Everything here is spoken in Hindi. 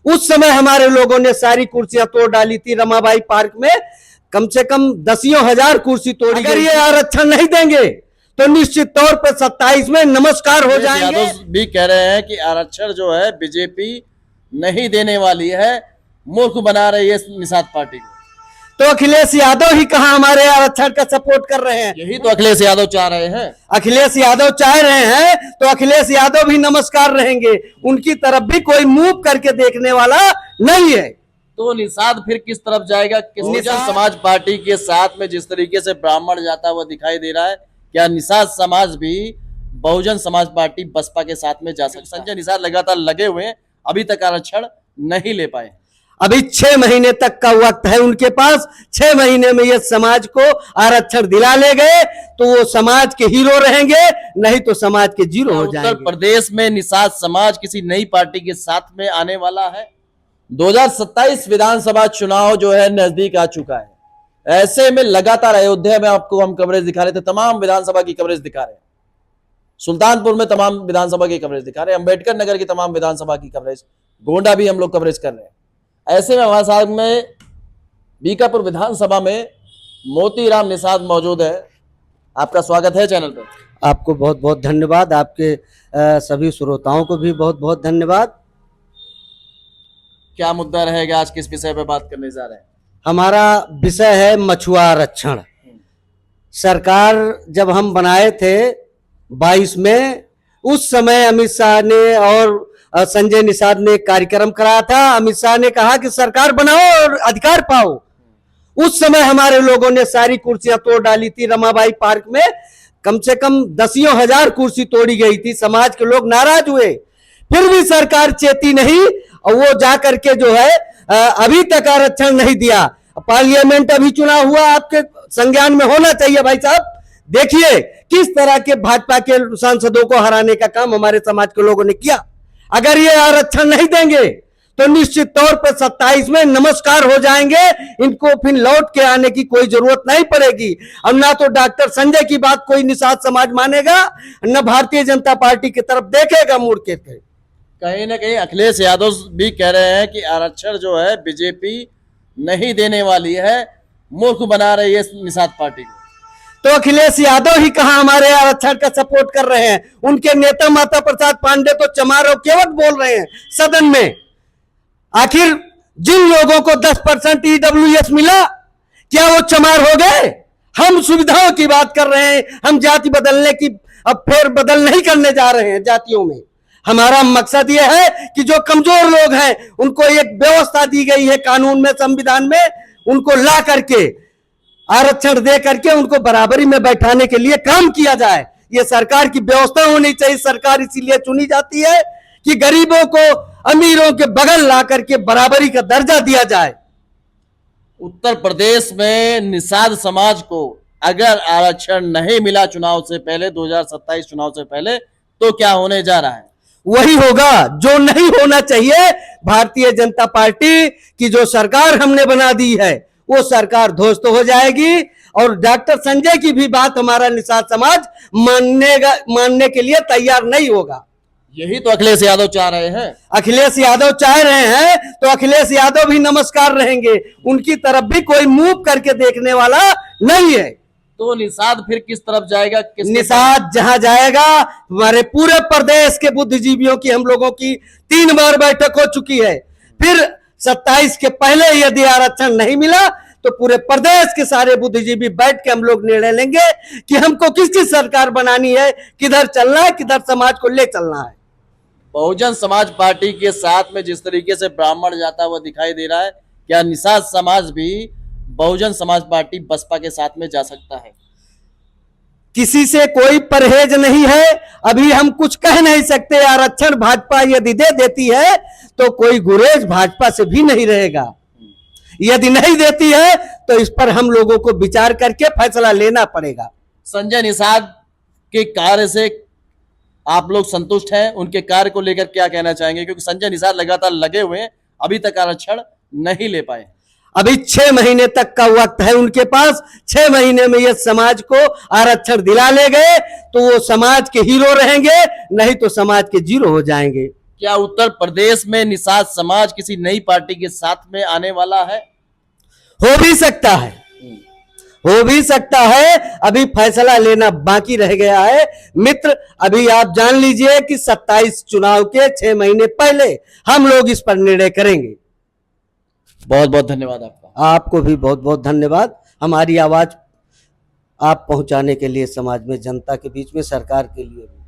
उस समय हमारे लोगों ने सारी कुर्सियां तोड़ डाली थी रमाबाई पार्क में, कम से कम दसियों हजार कुर्सी तोड़ी। अगर ये आरक्षण नहीं देंगे तो निश्चित तौर पर 27 में नमस्कार हो जाएंगे। यादव भी कह रहे हैं कि आरक्षण जो है बीजेपी नहीं देने वाली है, मूर्ख बना रही है निषाद पार्टी को। तो अखिलेश यादव ही कहां हमारे आरक्षण का सपोर्ट कर रहे हैं? यही तो अखिलेश यादव चाह रहे हैं। अखिलेश यादव चाह रहे हैं तो अखिलेश यादव भी नमस्कार रहेंगे, उनकी तरफ भी कोई मूव करके देखने वाला नहीं है। तो निषाद फिर किस तरफ जाएगा? बहुजन समाज पार्टी के साथ में जिस तरीके से ब्राह्मण जाता हुआ दिखाई दे रहा है, क्या निषाद समाज भी बहुजन समाज पार्टी बसपा के साथ में जा सकता है? संजय निषाद लगातार लगे हुए हैं, अभी तक आरक्षण नहीं ले पाए। अभी 6 महीने तक का वक्त है उनके पास। 6 महीने में ये समाज को आरक्षण दिला ले गए तो वो समाज के हीरो रहेंगे, नहीं तो समाज के जीरो हो जाएंगे। उत्तर प्रदेश में निषाद समाज किसी नई पार्टी के साथ में आने वाला है। 2027 विधानसभा चुनाव जो है नजदीक आ चुका है। ऐसे में लगातार अयोध्या में आपको हम कवरेज दिखा रहे थे, तमाम विधानसभा की कवरेज दिखा रहे हैं, सुल्तानपुर में तमाम विधानसभा की कवरेज दिखा रहे हैं, अंबेडकर नगर की तमाम विधानसभा की कवरेज, गोंडा भी हम लोग कवरेज कर रहे हैं। ऐसे में हमारे साथ में बीकापुर विधानसभा में मोतीराम निषाद मौजूद है। आपका स्वागत है चैनल पर। आपको बहुत बहुत धन्यवाद, आपके सभी श्रोताओं को भी बहुत बहुत धन्यवाद। क्या मुद्दा रहेगा आज, किस विषय पर बात करने जा रहे हैं? हमारा विषय है मछुआ आरक्षण। सरकार जब हम बनाए थे 22 में, उस समय अमित शाह ने और संजय निषाद ने कार्यक्रम कराया था। अमित शाह ने कहा कि सरकार बनाओ और अधिकार पाओ। उस समय हमारे लोगों ने सारी कुर्सियां तोड़ डाली थी रमाबाई पार्क में, कम से कम दसियों हजार कुर्सी तोड़ी गई थी। समाज के लोग नाराज हुए, फिर भी सरकार चेती नहीं और वो जाकर के जो है अभी तक आरक्षण नहीं दिया। पार्लियामेंट अभी चुनाव हुआ, आपके संज्ञान में होना चाहिए भाई साहब। देखिए किस तरह के भाजपा के सांसदों को हराने का काम हमारे समाज के लोगों ने किया। अगर ये आरक्षण नहीं देंगे तो निश्चित तौर पर 27 में नमस्कार हो जाएंगे। इनको फिर लौट के आने की कोई जरूरत नहीं पड़ेगी। अब ना तो डॉक्टर संजय की बात कोई निषाद समाज मानेगा, न भारतीय जनता पार्टी की तरफ देखेगा मुड़ के। कहीं ना कहीं अखिलेश यादव भी कह रहे हैं कि आरक्षण जो है बीजेपी नहीं देने वाली है, मूर्ख बना रही है निषाद पार्टी को। तो अखिलेश यादव ही कहां हमारे आरक्षण का सपोर्ट कर रहे हैं? उनके नेता माता प्रसाद पांडे तो चमार और केवट बोल रहे हैं सदन में। आखिर जिन लोगों को 10% ईडब्ल्यूएस मिला, क्या वो चमार हो गए? हम सुविधाओं की बात कर रहे हैं, हम जाति बदलने की अब फेर बदल नहीं करने जा रहे हैं जातियों में। हमारा मकसद यह है कि जो कमजोर लोग हैं उनको एक व्यवस्था दी गई है कानून में, संविधान में, उनको ला करके आरक्षण दे करके उनको बराबरी में बैठाने के लिए काम किया जाए। ये सरकार की व्यवस्था होनी चाहिए। सरकार इसीलिए चुनी जाती है कि गरीबों को अमीरों के बगल ला करके बराबरी का दर्जा दिया जाए। उत्तर प्रदेश में निषाद समाज को अगर आरक्षण नहीं मिला चुनाव से पहले, 2027 चुनाव से पहले, तो क्या होने जा रहा है? वही होगा जो नहीं होना चाहिए। भारतीय जनता पार्टी की जो सरकार हमने बना दी है वो सरकार ध्वस्त हो जाएगी और डॉक्टर संजय की भी बात हमारा निषाद समाज मानने के लिए तैयार नहीं होगा। यही तो अखिलेश यादव चाह रहे हैं। अखिलेश यादव चाह रहे हैं तो अखिलेश यादव भी नमस्कार रहेंगे, उनकी तरफ भी कोई मूव करके देखने वाला नहीं है। तो निषाद फिर किस तरफ जाएगा? निषाद जहां जाएगा, हमारे पूरे प्रदेश के बुद्धिजीवियों की हम लोगों की 3 बार बैठक हो चुकी है। फिर 27 के पहले यदि आरक्षण नहीं मिला तो पूरे प्रदेश के सारे बुद्धिजीवी बैठ के हम लोग निर्णय लेंगे कि हमको किसकी सरकार बनानी है, किधर चलना है, किधर समाज को ले चलना है। बहुजन समाज पार्टी के साथ में जिस तरीके से ब्राह्मण जाता हुआ दिखाई दे रहा है, क्या निषाद समाज भी बहुजन समाज पार्टी बसपा के साथ में जा सकता है? किसी से कोई परहेज नहीं है। अभी हम कुछ कह नहीं सकते। आरक्षण भाजपा यदि दे देती है तो कोई गुरेज भाजपा से भी नहीं रहेगा। यदि नहीं देती है तो इस पर हम लोगों को विचार करके फैसला लेना पड़ेगा। संजय निषाद के कार्य से आप लोग संतुष्ट हैं? उनके कार्य को लेकर क्या कहना चाहेंगे? क्योंकि संजय निषाद लगातार लगे हुए हैं, अभी तक आरक्षण नहीं ले पाए। अभी 6 महीने तक का वक्त है उनके पास। 6 महीने में ये समाज को आरक्षण दिला ले गए तो वो समाज के हीरो रहेंगे, नहीं तो समाज के जीरो हो जाएंगे। क्या उत्तर प्रदेश में निषाद समाज किसी नई पार्टी के साथ में आने वाला है? हो भी सकता है, हो भी सकता है। अभी फैसला लेना बाकी रह गया है मित्र। अभी आप जान लीजिए कि 27 चुनाव के 6 महीने पहले हम लोग इस पर निर्णय करेंगे। बहुत बहुत धन्यवाद आपका। आपको भी बहुत बहुत धन्यवाद। हमारी आवाज आप पहुंचाने के लिए समाज में, जनता के बीच में, सरकार के लिए भी।